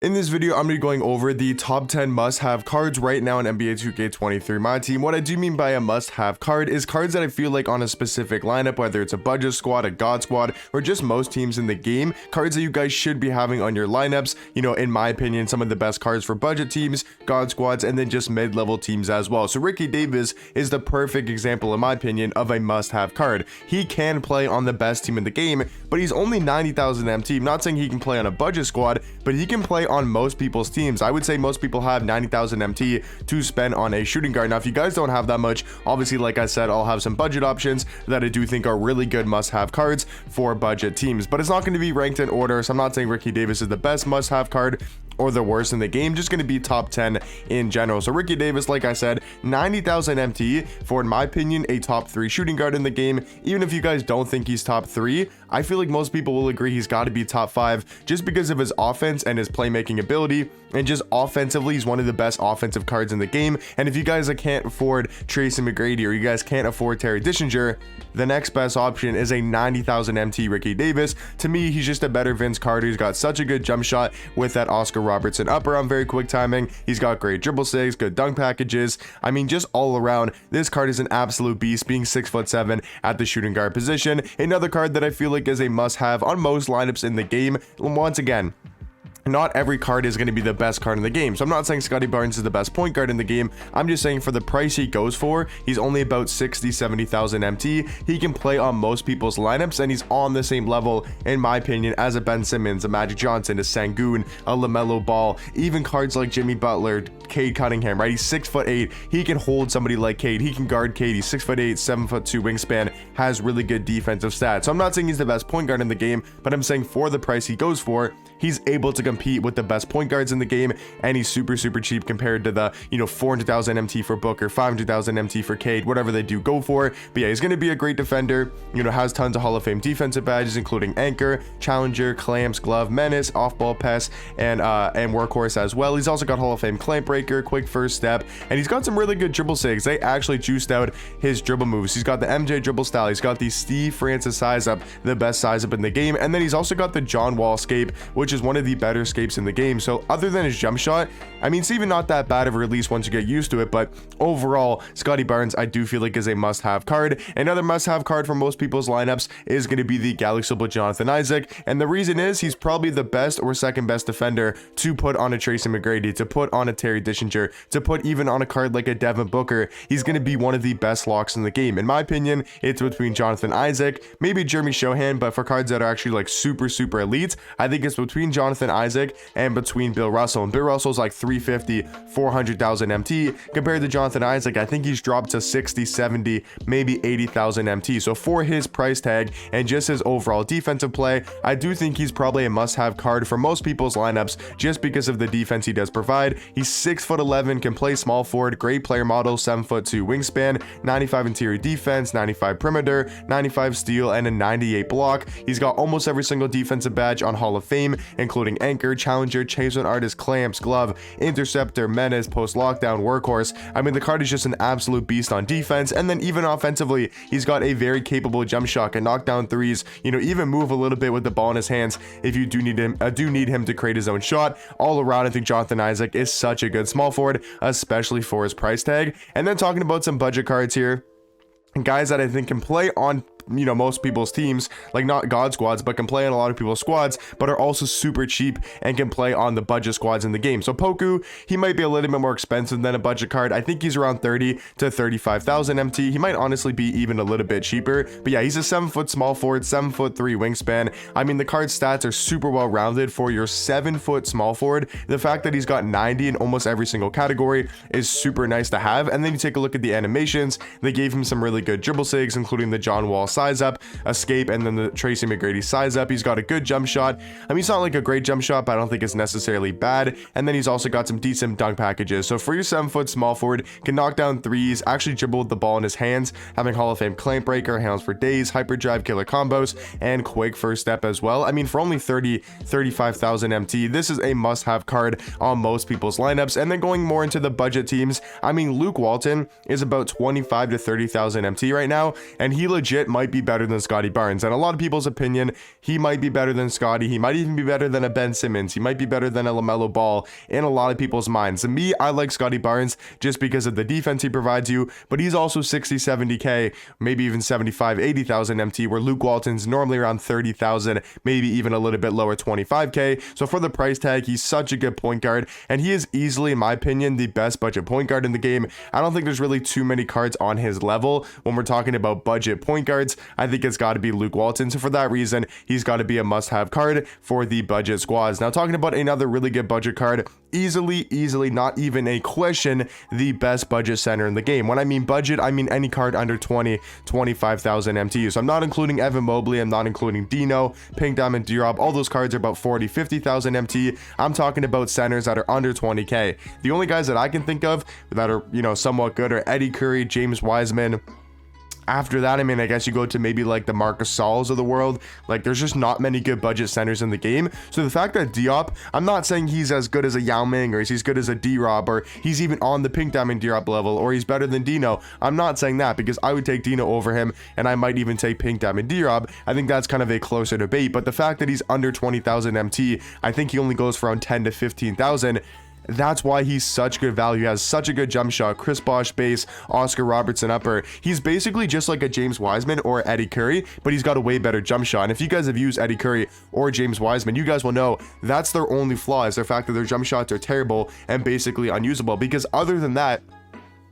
In this video, I'm going to be going over the top 10 must-have cards right now in NBA 2K23 Myteam. What I do mean by a must-have card is cards that I feel like on a specific lineup, whether it's a budget squad, a god squad, or just most teams in the game, cards that you guys should be having on your lineups. You know, in my opinion, some of the best cards for budget teams, god squads, and then just mid-level teams as well. So Ricky Davis is the perfect example, in my opinion, of a must-have card. He can play on the best team in the game, but he's only 90,000 MT. I'm not saying he can play on a budget squad, but he can play on most people's teams. I would say most people have 90,000 MT to spend on a shooting guard. Now, if you guys don't have that much, obviously, like I said, I'll have some budget options that I do think are really good must-have cards for budget teams, but it's not going to be ranked in order. So I'm not saying Ricky Davis is the best must-have card or the worst in the game, just going to be top 10 in general. So Ricky Davis, like I said, 90,000 MT for, in my opinion, a top 3 shooting guard in the game. Even if you guys don't think he's top 3, I feel like most people will agree he's got to be top 5 just because of his offense and his playmaking ability, and just offensively, he's one of the best offensive cards in the game. And if you guys can't afford Tracy McGrady, or you guys can't afford Terry Dischinger, the next best option is a 90,000 MT Ricky Davis. To me, he's just a better Vince Carter. He's got such a good jump shot with that Oscar Robertson upper on very quick timing. He's got great dribble saves, good dunk packages. I mean, just all around, this card is an absolute beast, being 6'7" at the shooting guard position. Another card that I feel like is a must-have on most lineups in the game. Once again, not every card is going to be the best card in the game. So I'm not saying Scotty Barnes is the best point guard in the game. I'm just saying for the price he goes for, he's only about 70,000 MT. He can play on most people's lineups, and he's on the same level, in my opinion, as a Ben Simmons, a Magic Johnson, a Sengun, a LaMelo Ball, even cards like Jimmy Butler, Cade Cunningham, right? He's 6'8". He can hold somebody like Cade. He can guard Cade. He's 6'8", 7'2" wingspan, has really good defensive stats. So I'm not saying he's the best point guard in the game, but I'm saying for the price he goes for, he's able to compete with the best point guards in the game, and he's super cheap compared to the, you know, 400,000 MT for Booker, 500,000 MT for Cade, whatever they do go for. But yeah, he's going to be a great defender, you know, has tons of Hall of Fame defensive badges, including Anchor, Challenger, Clamps, Glove, Menace, Off-Ball Pest, and Workhorse as well. He's also got Hall of Fame Clamp Breaker, Quick First Step, and he's got some really good dribble saves. They actually juiced out his dribble moves. He's got the MJ dribble style. He's got the Steve Francis size up, the best size up in the game, and then he's also got the John Wall escape, which is one of the better escapes in the game. So other than his jump shot, I mean, it's even not that bad of a release once you get used to it, but overall, Scotty Barnes, I do feel like is a must-have card. Another must-have card for most people's lineups is going to be the Galaxy Jonathan Isaac, and the reason is he's probably the best or second best defender to put on a Tracy McGrady, to put on a Terry Dischinger, to put even on a card like a Devin Booker. He's going to be one of the best locks in the game. In my opinion, it's between Jonathan Isaac, maybe Jeremy Shohan, but for cards that are actually like super elite, I think it's between Jonathan Isaac and between Bill Russell. And Bill Russell's like 350, 400,000 MT compared to Jonathan Isaac. I think he's dropped to 60, 70, maybe 80,000 MT. So for his price tag and just his overall defensive play, I do think he's probably a must-have card for most people's lineups just because of the defense he does provide. He's 6'11", can play small forward, great player model, 7'2" wingspan, 95 interior defense, 95 perimeter, 95 steal, and a 98 block. He's got almost every single defensive badge on Hall of Fame, including Anchor, Challenger, Chasing Artist, Clamps, Glove, Interceptor, Menace, Post Lockdown, Workhorse. I mean, the card is just an absolute beast on defense, and then even offensively, he's got a very capable jump shot, can knock down threes, you know, even move a little bit with the ball in his hands if you do need him to create his own shot. All around, I think Jonathan Isaac is such a good small forward, especially for his price tag. And then talking about some budget cards here, guys that I think can play on, you know, most people's teams, like not god squads, but can play on a lot of people's squads, but are also super cheap and can play on the budget squads in the game. So Poku, he might be a little bit more expensive than a budget card. I think he's around 30 to 35,000 MT. He might honestly be even a little bit cheaper, but yeah, he's a 7-foot small forward, 7'3" wingspan. I mean, the card's stats are super well rounded for your 7-foot small forward. The fact that he's got 90 in almost every single category is super nice to have. And then you take a look at the animations. They gave him some really good dribble saves, including the John Wall size up, escape, and then the Tracy McGrady size up. He's got a good jump shot. I mean, it's not like a great jump shot, but I don't think it's necessarily bad. And then he's also got some decent dunk packages. So for your 7-foot small forward, can knock down threes, actually dribble with the ball in his hands, having Hall of Fame Clamp Breaker, Hands for Days, Hyperdrive, Killer Combos, and Quick First Step as well. I mean, for only 35,000 MT, this is a must-have card on most people's lineups. And then going more into the budget teams, I mean, Luke Walton is about 25 to 30,000 MT right now, and he legit might might be better than Scotty Barnes. And a lot of people's opinion, he might be better than Scotty. He might even be better than a Ben Simmons. He might be better than a LaMelo Ball in a lot of people's minds. To me, I like Scotty Barnes just because of the defense he provides you, but he's also 60, 70K, maybe even 75, 80,000 MT, where Luke Walton's normally around 30,000, maybe even a little bit lower, 25K. So for the price tag, he's such a good point guard, and he is easily, in my opinion, the best budget point guard in the game. I don't think there's really too many cards on his level when we're talking about budget point guards. I think it's got to be Luke Walton. So for that reason, he's got to be a must-have card for the budget squads. Now, talking about another really good budget card, easily, not even a question, the best budget center in the game. When I mean budget, I mean any card under 20, 25,000 MTU. So I'm not including Evan Mobley, I'm not including Dino, Pink Diamond, Diop. All those cards are about 40, 50,000 MT. I'm talking about centers that are under 20K. The only guys that I can think of that are, you know, somewhat good are Eddie Curry, James Wiseman. After that, I mean, I guess you go to maybe like the Marcus Sauls of the world. Like, there's just not many good budget centers in the game. So the fact that Diop, I'm not saying he's as good as a Yao Ming, or he's as good as a D-Rob, or he's even on the Pink Diamond Diop level, or he's better than Dino. I'm not saying that, because I would take Dino over him, and I might even take Pink Diamond D-Rob. I think that's kind of a closer debate. But the fact that he's under 20,000 MT, I think he only goes for around 10 to 15,000. That's why he's such good value. He has such a good jump shot, Chris Bosh base, Oscar Robertson upper. He's basically just like a James Wiseman or Eddie Curry, but he's got a way better jump shot. And if you guys have used Eddie Curry or James Wiseman, you guys will know that's their only flaw, is the fact that their jump shots are terrible and basically unusable. Because other than that,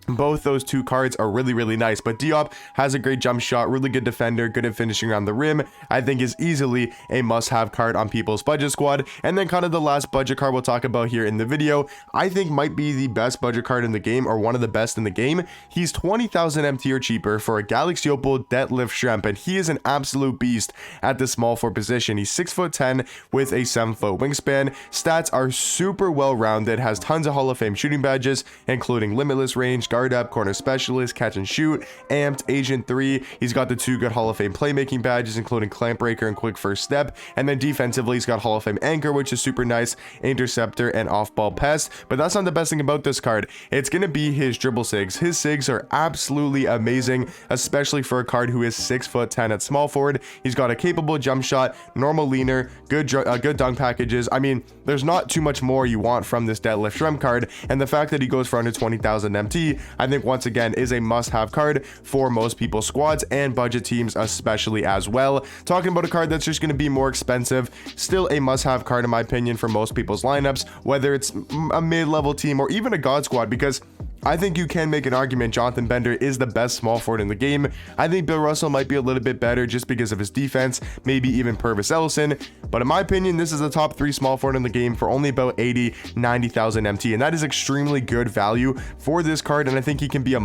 both those two cards are really nice. But Diop has a great jump shot, really good defender, good at finishing around the rim. I think is easily a must-have card on people's budget squad. And then kind of the last budget card we'll talk about here in the video, I think might be the best budget card in the game, or one of the best in the game. He's 20,000 MT or cheaper for a Galaxy Opal Deadlift Shrimp, and he is an absolute beast at the small forward position. He's 6'10" with a 7-foot wingspan. Stats are super well-rounded, has tons of Hall of Fame shooting badges, including limitless range, guard up, corner specialist, catch and shoot, amped, agent 3. He's got the 2 good Hall of Fame playmaking badges, including clamp breaker and quick first step. And then defensively, he's got Hall of Fame anchor, which is super nice, interceptor, and off-ball pest. But that's not the best thing about this card. It's going to be his dribble sigs. His sigs are absolutely amazing, especially for a card who is 6'10" at small forward. He's got a capable jump shot, normal leaner, good dunk packages. I mean, there's not too much more you want from this Deadlift Shrimp card, and the fact that he goes for under 20,000 MT, I think once again is a must-have card for most people's squads and budget teams especially as well. Talking about a card that's just going to be more expensive, still a must-have card in my opinion for most people's lineups, whether it's a mid-level team or even a god squad, because I think you can make an argument Jonathan Bender is the best small forward in the game. I think Bill Russell might be a little bit better just because of his defense, maybe even Purvis Ellison. But in my opinion, this is a top 3 small forward in the game for only about 80, 90,000 MT. And that is extremely good value for this card. And I think he can be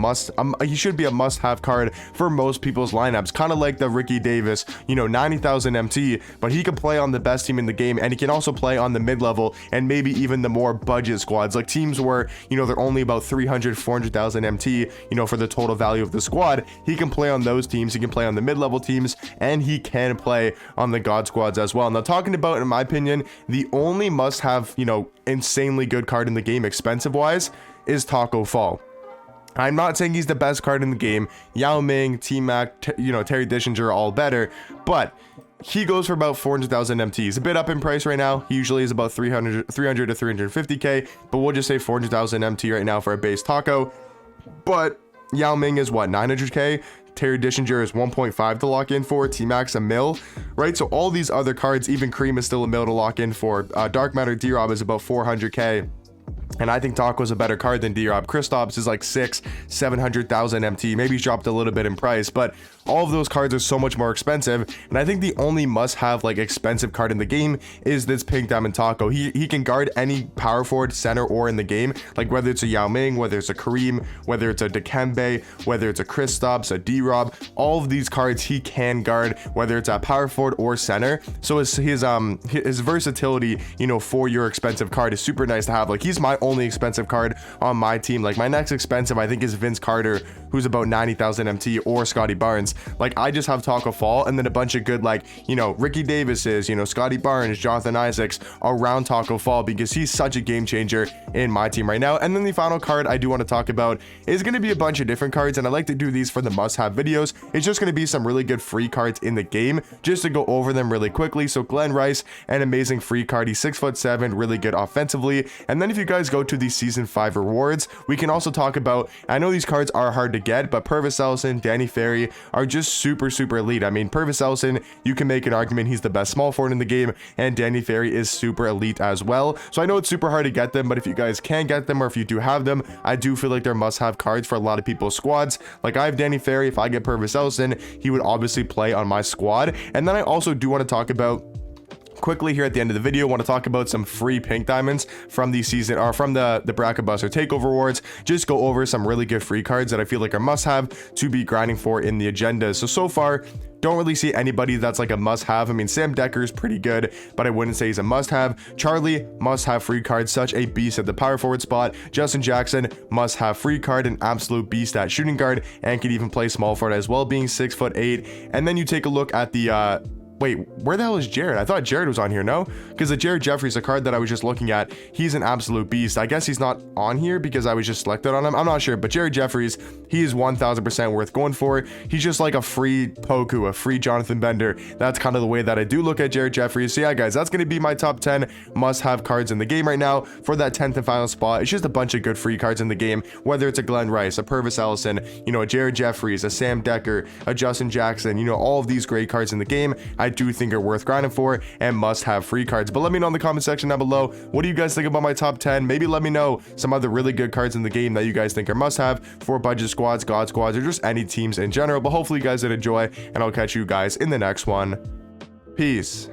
he should be a must-have card for most people's lineups. Kind of like the Ricky Davis, you know, 90,000 MT, but he can play on the best team in the game. And he can also play on the mid-level and maybe even the more budget squads, like teams where, you know, they're only about 400,000 MT, you know, for the total value of the squad. He can play on those teams, he can play on the mid-level teams, and he can play on the god squads as well. Now, talking about, in my opinion, the only must-have, you know, insanely good card in the game, expensive-wise, is Taco Fall. I'm not saying he's the best card in the game. Yao Ming, T-Mac, you know, Terry Dischinger are all better, but he goes for about 400,000 MT. He's a bit up in price right now. He usually is about 300 to 350K, but we'll just say 400,000 MT right now for a base Taco. But Yao Ming is what, 900K? Terry Dischinger is 1.5 to lock in for. T-Max a mil, right? So all these other cards, even Cream is still a mil to lock in for. Dark Matter D-Rob is about 400K. And I think Taco's a better card than D-Rob. Kristaps is like 700,000 MT. Maybe he's dropped a little bit in price, but all of those cards are so much more expensive. And I think the only must-have like expensive card in the game is this Pink Diamond Taco. He can guard any power forward, center, or in the game. Like whether it's a Yao Ming, whether it's a Kareem, whether it's a Dikembe, whether it's a Kristaps, a D-Rob, all of these cards he can guard, whether it's at power forward or center. So his versatility, you know, for your expensive card is super nice to have. Like he's my only expensive card on my team. Like, my next expensive, I think, is Vince Carter, who's about 90,000 MT, or Scotty Barnes. Like, I just have Taco Fall and then a bunch of good, like, you know, Ricky Davis's, you know, Scotty Barnes, Jonathan Isaacs around Taco Fall, because he's such a game changer in my team right now. And then the final card I do want to talk about is going to be a bunch of different cards, and I like to do these for the must-have videos. It's just going to be some really good free cards in the game, just to go over them really quickly. So Glenn Rice, an amazing free card. He's 6'7", really good offensively. And then if you guys go to the season 5 rewards, we can also talk about, I know these cards are hard to get, but Purvis Ellison, Danny Ferry are just super elite. I mean, Purvis Ellison, you can make an argument he's the best small forward in the game, and Danny Ferry is super elite as well. So I know it's super hard to get them, but if you guys can get them, or if you do have them, I do feel like they're must-have cards for a lot of people's squads. Like, I have Danny Ferry. If I get Purvis Ellison, he would obviously play on my squad. And then I also do want to talk about quickly here at the end of the video, want to talk about some free pink diamonds from the season, or from the bracket buster takeover rewards. Just go over some really good free cards that I feel like are must-have to be grinding for in the agenda. So far, don't really see anybody that's like a must-have. I mean, Sam Decker is pretty good, but I wouldn't say he's a must-have. Charlie, must-have free card, such a beast at the power forward spot. Justin Jackson, must-have free card, an absolute beast at shooting guard, and can even play small forward as well, being 6'8". And then you take a look at the wait, where the hell is Jared? I thought Jared was on here, no? Because the Jared Jeffries, a card that I was just looking at, he's an absolute beast. I guess he's not on here because I was just selected on him. I'm not sure, but Jared Jeffries, he is 1000% worth going for. He's just like a free Poku, a free Jonathan Bender. That's kind of the way that I do look at Jared Jeffries. So yeah, guys, that's going to be my top 10 must-have cards in the game right now for that 10th and final spot. It's just a bunch of good free cards in the game, whether it's a Glenn Rice, a Purvis Ellison, you know, a Jared Jeffries, a Sam Decker, a Justin Jackson, you know, all of these great cards in the game. I do think are worth grinding for and must have free cards. But let me know in the comment section down below, what do you guys think about my top 10? Maybe let me know some other really good cards in the game that you guys think are must have for budget squads, god squads, or just any teams in general. But hopefully you guys did enjoy, and I'll catch you guys in the next one. Peace.